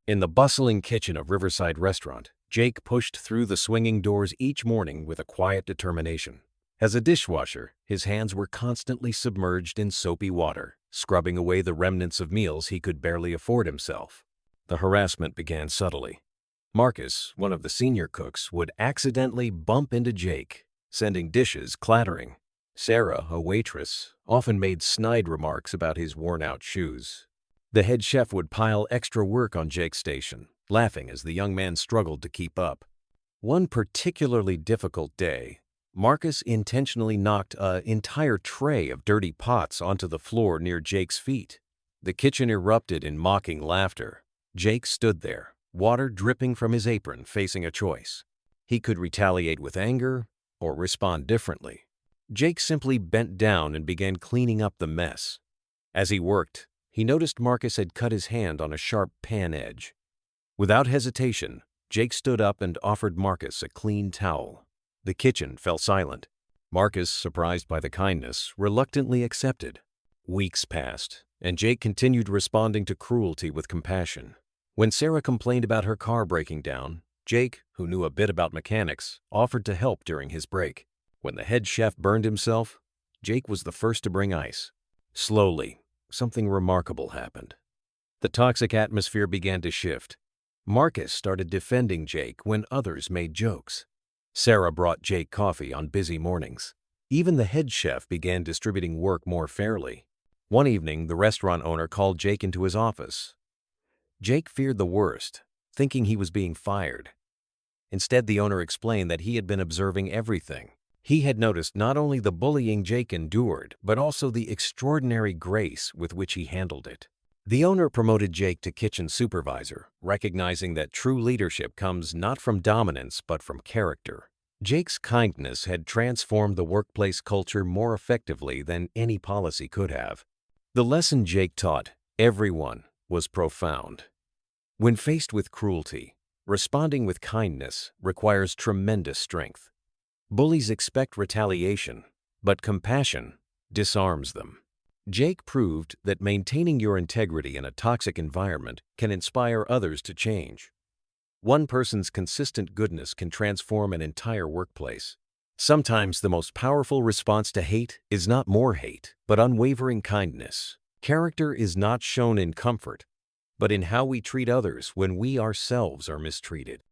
In the bustling kitchen of Riverside Restaurant, Jake pushed through the swinging doors each morning with a quiet determination. As a dishwasher, his hands were constantly submerged in soapy water, scrubbing away the remnants of meals he could barely afford himself. The harassment began subtly. Marcus, one of the senior cooks, would accidentally bump into Jake, sending dishes clattering. Sarah, a waitress, often made snide remarks about his worn-out shoes. The head chef would pile extra work on Jake's station, laughing as the young man struggled to keep up. One particularly difficult day, Marcus intentionally knocked an entire tray of dirty pots onto the floor near Jake's feet. The kitchen erupted in mocking laughter. Jake stood there, water dripping from his apron, facing a choice. He could retaliate with anger or respond differently. Jake simply bent down and began cleaning up the mess. As he worked, he noticed Marcus had cut his hand on a sharp pan edge. Without hesitation, Jake stood up and offered Marcus a clean towel. The kitchen fell silent. Marcus, surprised by the kindness, reluctantly accepted. Weeks passed, and Jake continued responding to Cruelty with compassion. When Sarah complained about her car breaking down, Jake, who knew a bit about mechanics, offered to help during his break. When the head chef burned himself, Jake was the first to bring ice. Slowly, something remarkable happened. The toxic atmosphere began to shift. Marcus started defending Jake when others made jokes. Sarah brought Jake coffee on busy mornings. Even the head chef began distributing work more fairly. One evening, the restaurant owner called Jake into his office. Jake feared the worst, thinking he was being fired. Instead, the owner explained that he had been observing everything. He had noticed not only the bullying Jake endured, but also the extraordinary grace with which he handled it. The owner promoted Jake to kitchen supervisor, recognizing that true leadership comes not from dominance but from character. Jake's kindness had transformed the workplace culture more effectively than any policy could have. The lesson Jake taught everyone was profound. When faced with cruelty, responding with kindness requires tremendous strength. Bullies expect retaliation, but compassion disarms them. Jake proved that maintaining your integrity in a toxic environment can inspire others to change. One person's consistent goodness can transform an entire workplace. Sometimes the most powerful response to hate is not more hate, but unwavering kindness. Character is not shown in comfort, but in how we treat others when we ourselves are mistreated.